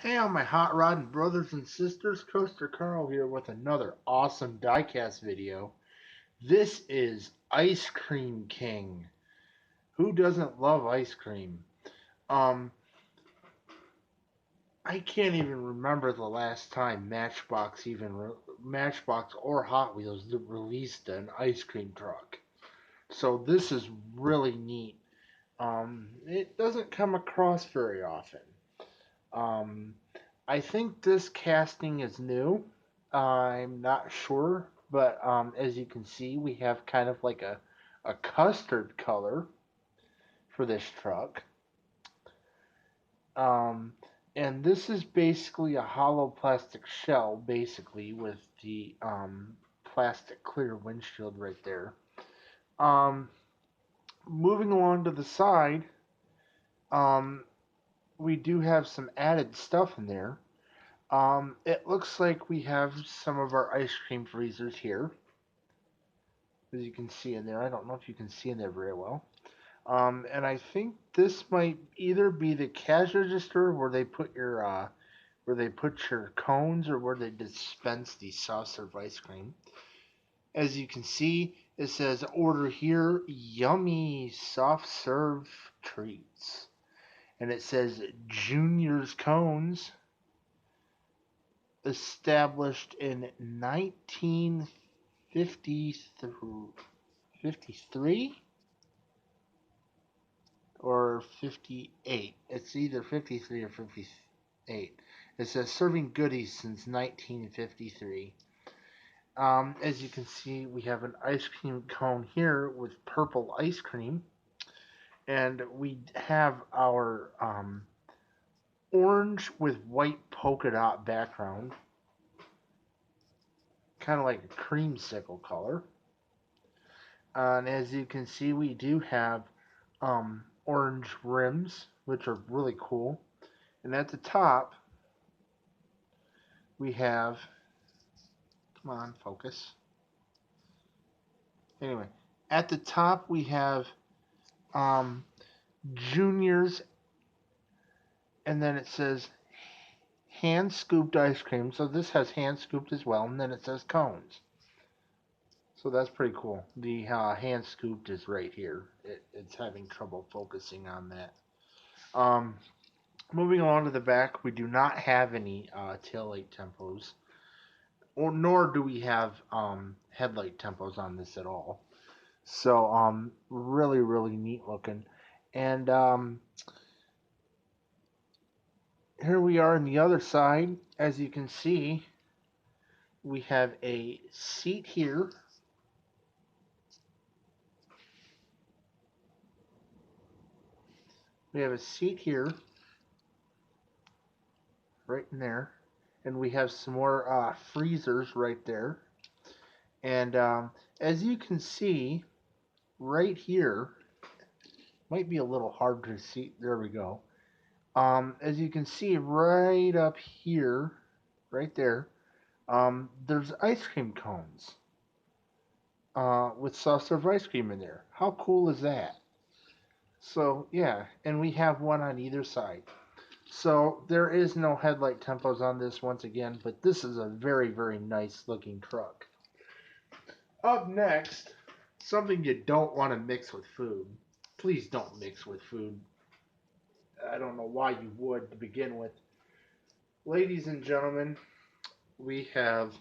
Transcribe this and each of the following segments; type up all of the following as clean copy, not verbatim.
Hey, all my hot rod brothers and sisters, Coaster Carl here with another awesome diecast video. This is Ice Cream King. Who doesn't love ice cream? Um, I can't even remember the last time Matchbox or Hot Wheels released an ice cream truck. So this is really neat. It doesn't come across very often. Um, I think this casting is new. I'm not sure, but as you can see, we have kind of like a custard color for this truck. Um, and this is basically a hollow plastic shell, basically, with the plastic clear windshield right there. Um, Moving along to the side, um, we do have some added stuff in there. It looks like we have some of our ice cream freezers here, as you can see in there. I don't know if you can see in there very well. And I think this might either be the cash register where they put your cones or where they dispense the soft serve ice cream. As you can see, it says order here, yummy soft serve treats. And it says Junior's Cones, established in 1953 or 58. It's either 53 or 58. It says serving goodies since 1953. As you can see, we have an ice cream cone here with purple ice cream. And we have our orange with white polka dot background, kind of like a creamsicle color. And as you can see, we do have orange rims, which are really cool. And at the top, we have, come on, focus. Anyway, at the top, we have um, Junior's, and then it says hand scooped ice cream. So this has hand scooped as well, and then it says cones. So that's pretty cool. The hand scooped is right here. It's having trouble focusing on that. Um, Moving along to the back, we do not have any tail light tempos, or nor do we have headlight tempos on this at all. So really really neat looking, and here we are on the other side. As you can see, we have a seat here. We have a seat here, right in there, and we have some more freezers right there. And as you can see, right here, might be a little hard to see. There we go. As you can see, right up here, right there, there's ice cream cones with soft serve ice cream in there. How cool is that? So yeah, and we have one on either side. So there is no headlight tempos on this once again, but this is a very, very nice looking truck. Up next, something you don't want to mix with food. Please don't mix with food. I don't know why you would to begin with. Ladies and gentlemen, we have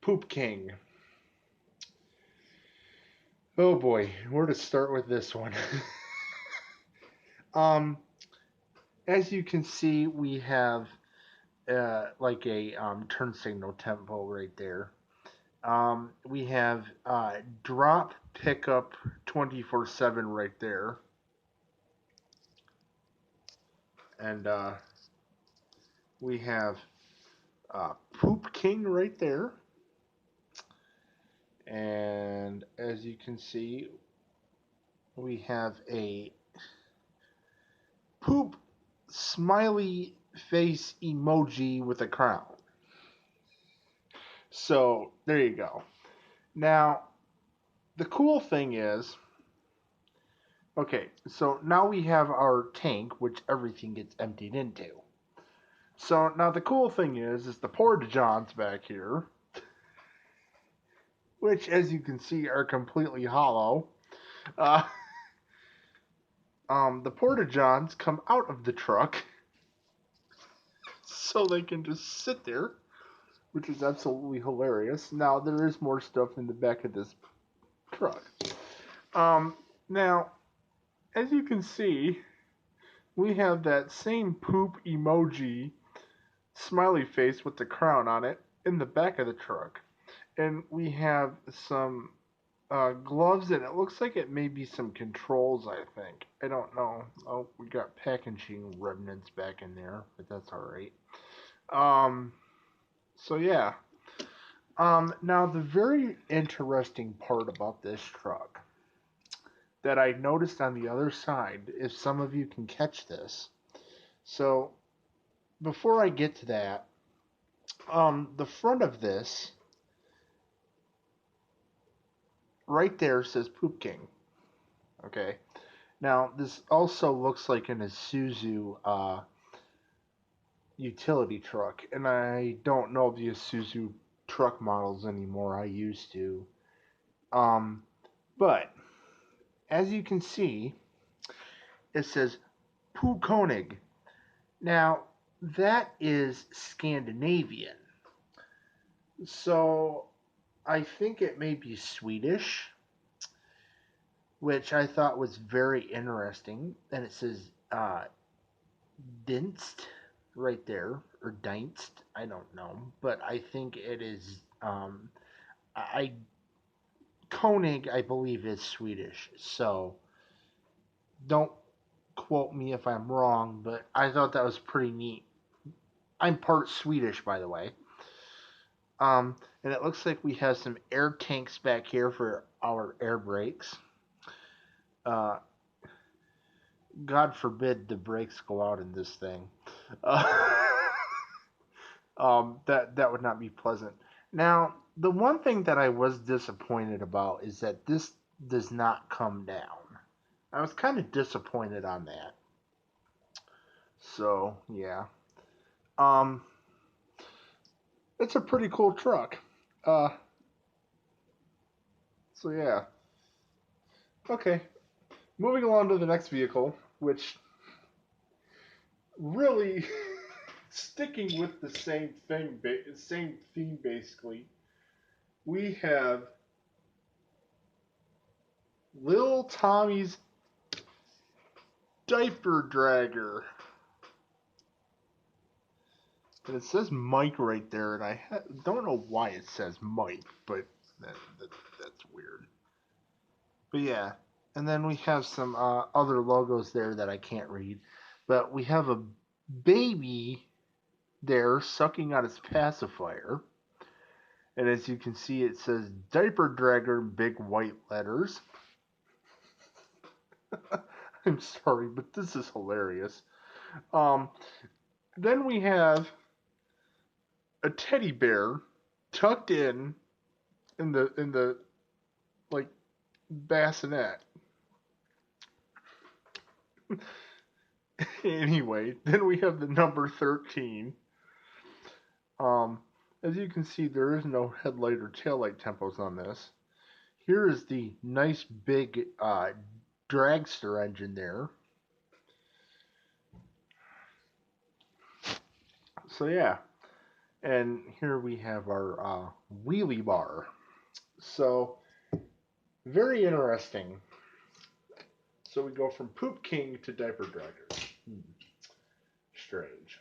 Poop King. Oh boy, where to start with this one? um, as you can see, we have like a turn signal tempo right there. We have drop pickup 24/7 right there, and we have Poop King right there. And as you can see, we have a poop smiley face emoji with a crown. So there you go. Now, the cool thing is Okay, so now we have our tank, which everything gets emptied into. So now the cool thing is the porta johns back here, which as you can see are completely hollow. Uh, the porta johns come out of the truck, so they can just sit there, which is absolutely hilarious. Now there is more stuff in the back of this truck. Now, as you can see, we have that same poop emoji smiley face with the crown on it in the back of the truck. And we have some gloves, and it looks like it may be some controls, I think. I don't know. Oh, we got packaging remnants back in there, but that's alright. So yeah. Now the very interesting part about this truck that I noticed on the other side, if some of you can catch this. So before I get to that, the front of this right there says Poop King. Okay. Now this also looks like an Isuzu utility truck, and I don't know the Isuzu truck models anymore. I used to. Um, but as you can see, it says Poo Konig. Now that is Scandinavian, so I think it may be Swedish, which I thought was very interesting. And it says Dinst right there, or Dinst, I don't know, but I think it is. I Koenig, I believe, is Swedish, so don't quote me if I'm wrong, but I thought that was pretty neat. I'm part Swedish, by the way. And it looks like we have some air tanks back here for our air brakes. Uh, God forbid the brakes go out in this thing. Uh, that would not be pleasant. Now, the one thing that I was disappointed about is that this does not come down. I was kind of disappointed on that. So yeah, um, it's a pretty cool truck. Uh, so yeah. Okay, moving along to the next vehicle, which really sticking with the same thing, same theme basically. We have Lil Tommy's Diaper Dragger. And it says Mike right there, and I don't know why it says Mike, but that's weird. But yeah, and then we have some other logos there that I can't read. But we have a baby there sucking on its pacifier. And as you can see, it says Diaper Dragger in big white letters. I'm sorry, but this is hilarious. Um, then we have a teddy bear tucked in the like bassinet. Anyway, then we have the number 13. Um, as you can see, there is no headlight or taillight tempos on this. Here is the nice big dragster engine there. So yeah, and here we have our wheelie bar. So very interesting. So we go from Poop King to Diaper Dragger. Strange.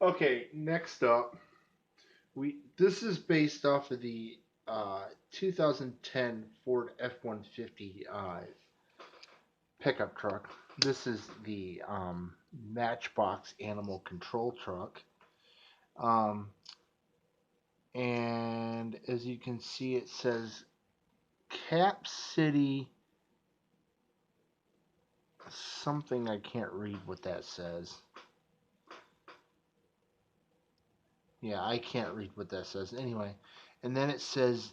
Okay, next up, this is based off of the 2010 Ford F-150 pickup truck. This is the Matchbox animal control truck. And as you can see, it says Cap City something. I can't read what that says. Yeah, I can't read what that says. Anyway, and then it says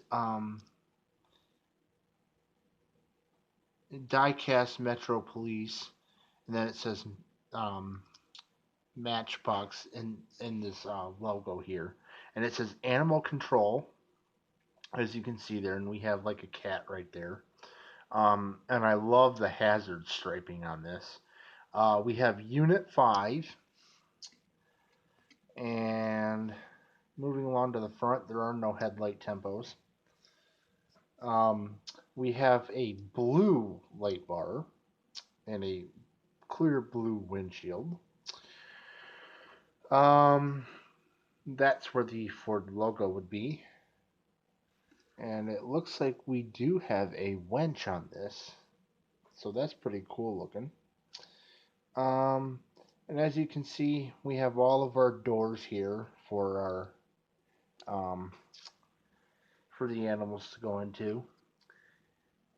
die-cast Metro Police, and then it says um, Matchbox in this logo here, and it says Animal Control, as you can see there, and we have like a cat right there. And I love the hazard striping on this. We have Unit 5, and moving along to the front, there are no headlight tempos. Um, we have a blue light bar and a clear blue windshield. That's where the Ford logo would be. And it looks like we do have a winch on this. So that's pretty cool looking. And as you can see, we have all of our doors here for our for the animals to go into.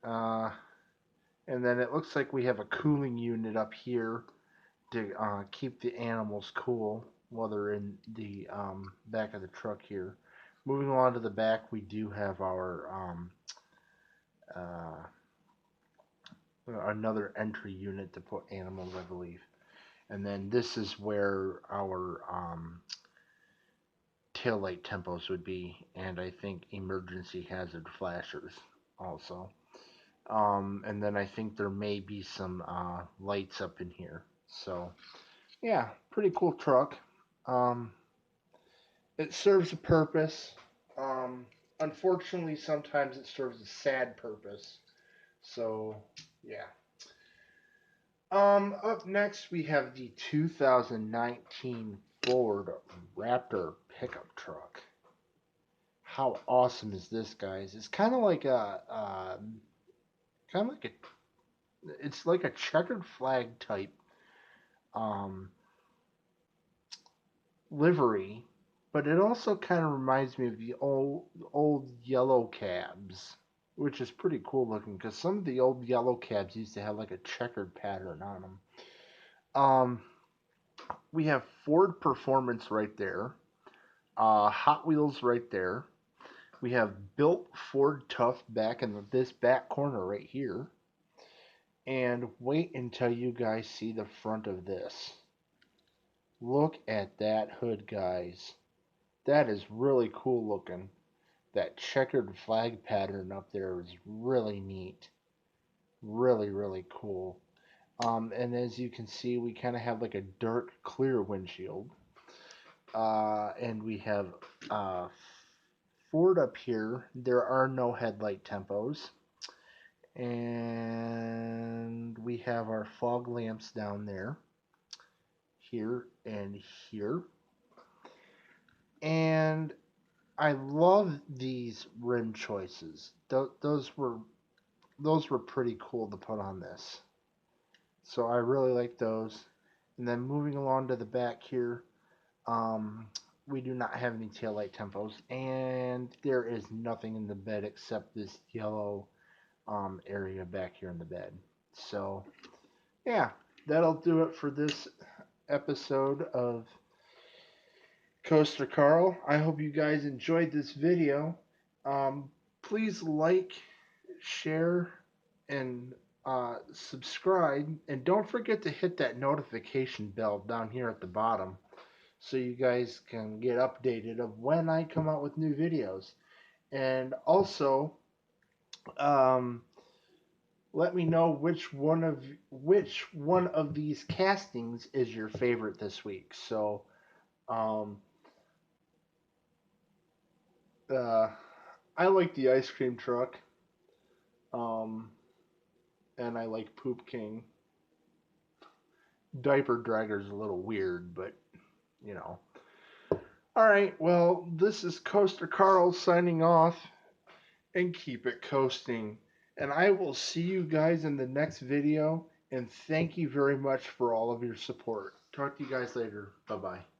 And then it looks like we have a cooling unit up here to keep the animals cool while they're in the back of the truck here. Moving along to the back, we do have our uh, another entry unit to put animals, I believe. And then this is where our tail light tempos would be, and I think emergency hazard flashers also. And then I think there may be some lights up in here. So, yeah, pretty cool truck. Um, it serves a purpose. Um, Unfortunately, sometimes it serves a sad purpose. So, yeah. Up next, we have the 2019 Ford Raptor pickup truck. How awesome is this, guys? It's kind of like kind of like it's like a checkered flag type um, livery, but it also kind of reminds me of the old yellow cabs, which is pretty cool looking because some of the old yellow cabs used to have like a checkered pattern on them. We have Ford Performance right there, Hot Wheels right there. We have built Ford Tough back in this back corner right here. And wait until you guys see the front of this. Look at that hood, guys. That is really cool looking. That checkered flag pattern up there is really neat. Really, really cool. And as you can see, we kind of have like a dark clear windshield. And we have Ford up here. There are no headlight tempos. And we have our fog lamps down there, here and here. And I love these rim choices. Those were pretty cool to put on this. So I really like those. And then moving along to the back here, we do not have any taillight tempos, and there is nothing in the bed except this yellow area back here in the bed. So yeah, that'll do it for this episode of Coaster Carl. I hope you guys enjoyed this video. Please like, share, and subscribe. And don't forget to hit that notification bell down here at the bottom so you guys can get updated of when I come out with new videos. And also, let me know which one of these castings is your favorite this week. So, um, I like the ice cream truck, um, and I like Poop King. Diaper Burger is a little weird, but you know. All right, well, this is Coaster Carl signing off, and keep it coasting. And I will see you guys in the next video. And thank you very much for all of your support. Talk to you guys later. Bye bye.